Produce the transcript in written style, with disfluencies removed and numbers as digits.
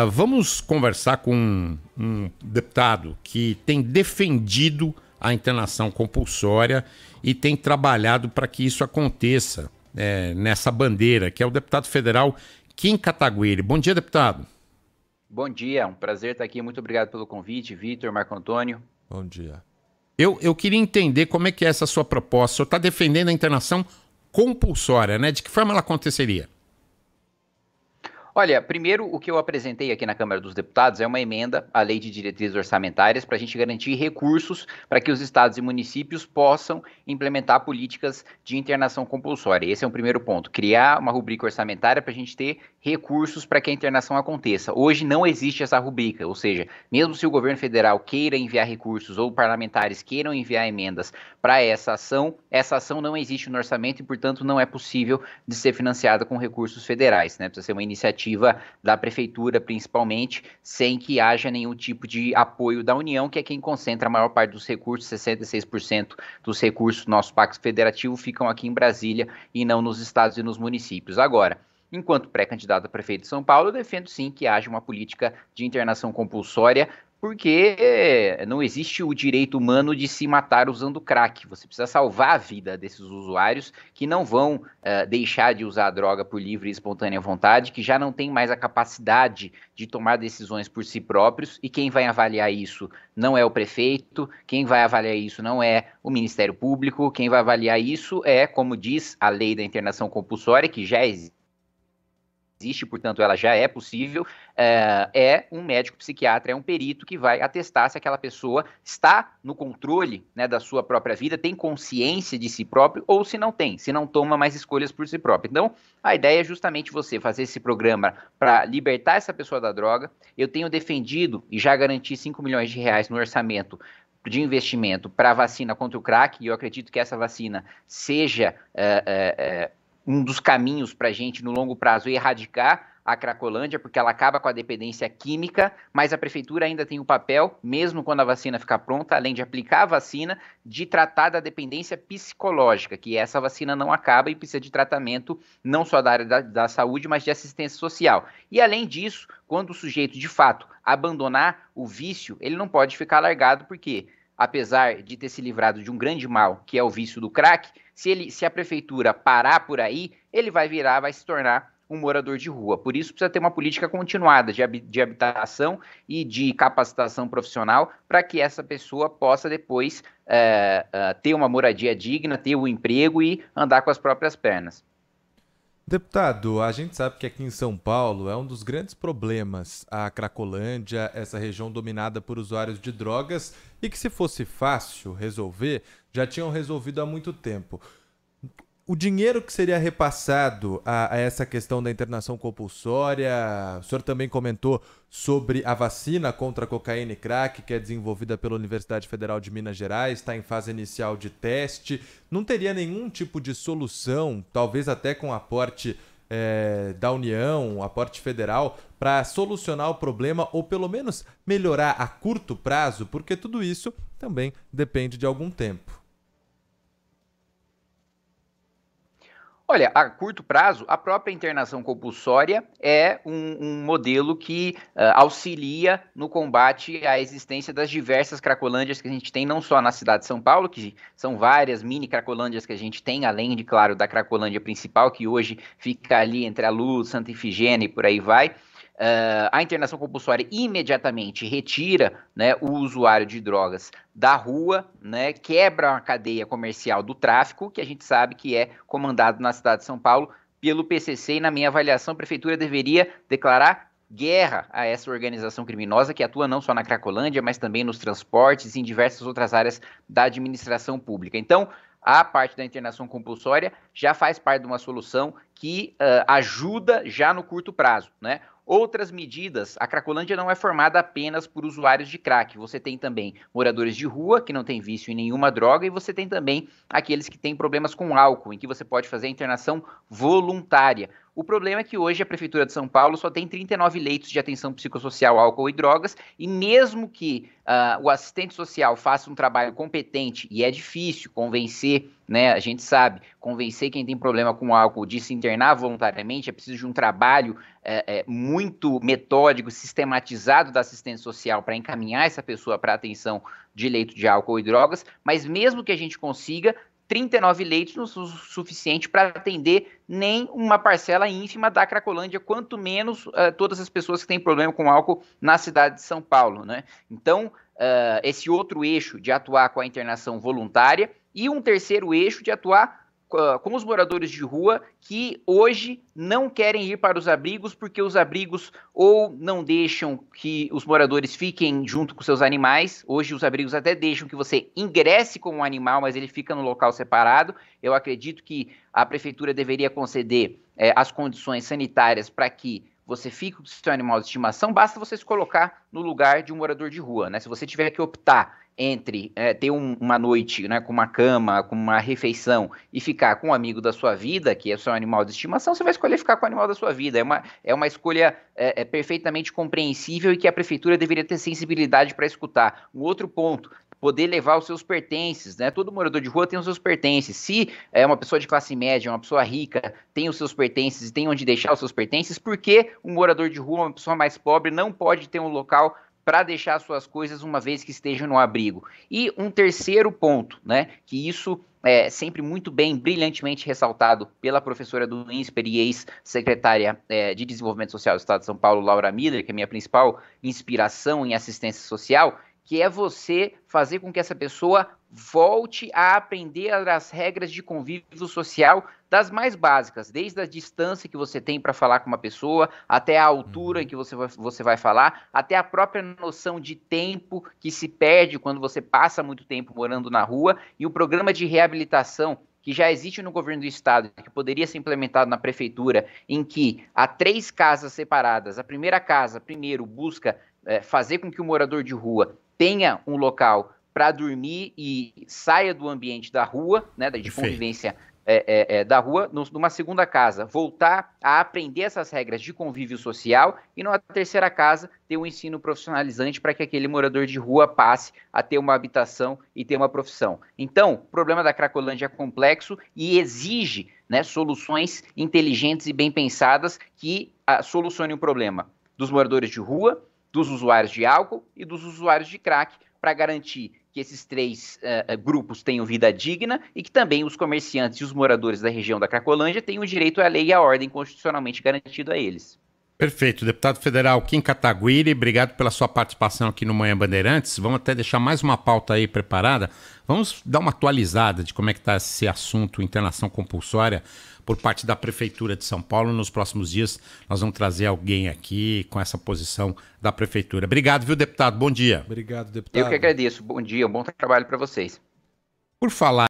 Vamos conversar com um deputado que tem defendido a internação compulsória e tem trabalhado para que isso aconteça nessa bandeira, que é o deputado federal Kim Kataguiri. Bom dia, deputado. Bom dia, é um prazer estar aqui. Muito obrigado pelo convite, Vitor, Marco Antônio. Bom dia. Eu queria entender como é que é essa sua proposta. O senhor está defendendo a internação compulsória, né? De que forma ela aconteceria? Olha, primeiro o que eu apresentei aqui na Câmara dos Deputados é uma emenda à Lei de Diretrizes Orçamentárias para a gente garantir recursos para que os estados e municípios possam implementar políticas de internação compulsória. Esse é um primeiro ponto, criar uma rubrica orçamentária para a gente ter recursos para que a internação aconteça. Hoje não existe essa rubrica, ou seja, mesmo se o governo federal queira enviar recursos ou parlamentares queiram enviar emendas para essa ação não existe no orçamento e, portanto, não é possível de ser financiada com recursos federais, né? Precisa ser uma iniciativa da prefeitura, principalmente, sem que haja nenhum tipo de apoio da União, que é quem concentra a maior parte dos recursos. 66% dos recursos do nosso Pacto Federativo ficam aqui em Brasília e não nos estados e nos municípios. Agora, enquanto pré-candidato a prefeito de São Paulo, eu defendo sim que haja uma política de internação compulsória, porque não existe o direito humano de se matar usando crack. Você precisa salvar a vida desses usuários que não vão deixar de usar a droga por livre e espontânea vontade, que já não tem mais a capacidade de tomar decisões por si próprios, e quem vai avaliar isso não é o prefeito, quem vai avaliar isso não é o Ministério Público, quem vai avaliar isso é, como diz a lei da internação compulsória, que já existe, portanto ela já é possível, é um médico psiquiatra, é um perito que vai atestar se aquela pessoa está no controle, né, da sua própria vida, tem consciência de si próprio ou se não tem, se não toma mais escolhas por si próprio. Então, a ideia é justamente você fazer esse programa para libertar essa pessoa da droga. Eu tenho defendido e já garanti 5 milhões de reais no orçamento de investimento para a vacina contra o crack, e eu acredito que essa vacina seja um dos caminhos para a gente, no longo prazo, erradicar a Cracolândia, porque ela acaba com a dependência química, mas a prefeitura ainda tem o papel, mesmo quando a vacina ficar pronta, além de aplicar a vacina, de tratar da dependência psicológica, que essa vacina não acaba e precisa de tratamento não só da área da saúde, mas de assistência social. E além disso, quando o sujeito, de fato, abandonar o vício, ele não pode ficar largado, porque apesar de ter se livrado de um grande mal, que é o vício do crack, se a prefeitura parar por aí, ele vai se tornar um morador de rua. Por isso precisa ter uma política continuada de habitação e de capacitação profissional para que essa pessoa possa depois ter uma moradia digna, ter um emprego e andar com as próprias pernas. Deputado, a gente sabe que aqui em São Paulo é um dos grandes problemas a Cracolândia, essa região dominada por usuários de drogas, e que se fosse fácil resolver, já tinham resolvido há muito tempo. O dinheiro que seria repassado a essa questão da internação compulsória, o senhor também comentou sobre a vacina contra cocaína e crack, que é desenvolvida pela Universidade Federal de Minas Gerais, está em fase inicial de teste. Não teria nenhum tipo de solução, talvez até com aporte da União, aporte federal, para solucionar o problema ou pelo menos melhorar a curto prazo, porque tudo isso também depende de algum tempo. Olha, a curto prazo, a própria internação compulsória é um modelo que auxilia no combate à existência das diversas cracolândias que a gente tem, não só na cidade de São Paulo, que são várias mini cracolândias que a gente tem, além de, claro, da cracolândia principal, que hoje fica ali entre a Luz, Santa Ifigênia e por aí vai. A internação compulsória imediatamente retira, né, o usuário de drogas da rua, né, quebra a cadeia comercial do tráfico, que a gente sabe que é comandado na cidade de São Paulo pelo PCC, e na minha avaliação a prefeitura deveria declarar guerra a essa organização criminosa que atua não só na Cracolândia, mas também nos transportes e em diversas outras áreas da administração pública. Então, a parte da internação compulsória já faz parte de uma solução que ajuda já no curto prazo, né? Outras medidas, a Cracolândia não é formada apenas por usuários de crack, você tem também moradores de rua que não têm vício em nenhuma droga e você tem também aqueles que têm problemas com álcool, em que você pode fazer a internação voluntária. O problema é que hoje a Prefeitura de São Paulo só tem 39 leitos de atenção psicossocial, álcool e drogas, e mesmo que o assistente social faça um trabalho competente, e é difícil convencer, né, a gente sabe, convencer quem tem problema com álcool de se internar voluntariamente, é preciso de um trabalho muito metódico, sistematizado da assistência social para encaminhar essa pessoa para atenção de leito de álcool e drogas, mas mesmo que a gente consiga, 39 leitos não são suficiente para atender nem uma parcela ínfima da Cracolândia, quanto menos todas as pessoas que têm problema com álcool na cidade de São Paulo, né? Então, esse outro eixo de atuar com a internação voluntária e um terceiro eixo de atuar com os moradores de rua que hoje não querem ir para os abrigos porque os abrigos ou não deixam que os moradores fiquem junto com seus animais. Hoje os abrigos até deixam que você ingresse como um animal, mas ele fica no local separado. Eu acredito que a prefeitura deveria conceder as condições sanitárias para que você fique com o seu animal de estimação, basta você se colocar no lugar de um morador de rua, né? Se você tiver que optar entre ter uma noite, né, com uma cama, com uma refeição e ficar com um amigo da sua vida, que é o seu animal de estimação, você vai escolher ficar com o animal da sua vida. É uma escolha perfeitamente compreensível e que a prefeitura deveria ter sensibilidade para escutar. Um outro ponto, poder levar os seus pertences, né? Todo morador de rua tem os seus pertences. Se é uma pessoa de classe média, uma pessoa rica, tem os seus pertences e tem onde deixar os seus pertences, por que um morador de rua, uma pessoa mais pobre, não pode ter um local para deixar suas coisas uma vez que esteja no abrigo? E um terceiro ponto, né? Que isso é sempre muito bem, brilhantemente ressaltado pela professora do INSPER e ex-secretária de Desenvolvimento Social do Estado de São Paulo, Laura Miller, que é a minha principal inspiração em assistência social, que é você fazer com que essa pessoa volte a aprender as regras de convívio social das mais básicas, desde a distância que você tem para falar com uma pessoa, até a altura que você vai falar, até a própria noção de tempo que se perde quando você passa muito tempo morando na rua, e o programa de reabilitação que já existe no governo do estado, que poderia ser implementado na prefeitura, em que há 3 casas separadas. A primeira casa, primeiro, busca fazer com que o morador de rua tenha um local para dormir e saia do ambiente da rua, né, de convivência da rua. Numa segunda casa, voltar a aprender essas regras de convívio social, e numa terceira casa, ter um ensino profissionalizante para que aquele morador de rua passe a ter uma habitação e ter uma profissão. Então, o problema da Cracolândia é complexo e exige, né, soluções inteligentes e bem pensadas que solucionem o problema dos moradores de rua, dos usuários de álcool e dos usuários de crack, para garantir que esses 3 grupos tenham vida digna e que também os comerciantes e os moradores da região da Cracolândia tenham o direito à lei e à ordem constitucionalmente garantido a eles. Perfeito. Deputado Federal Kim Kataguiri, obrigado pela sua participação aqui no Manhã Bandeirantes. Vamos até deixar mais uma pauta aí preparada. Vamos dar uma atualizada de como é que está esse assunto, internação compulsória, por parte da Prefeitura de São Paulo. Nos próximos dias nós vamos trazer alguém aqui com essa posição da Prefeitura. Obrigado, viu, deputado? Bom dia. Obrigado, deputado. Eu que agradeço. Bom dia, um bom trabalho para vocês. Por falar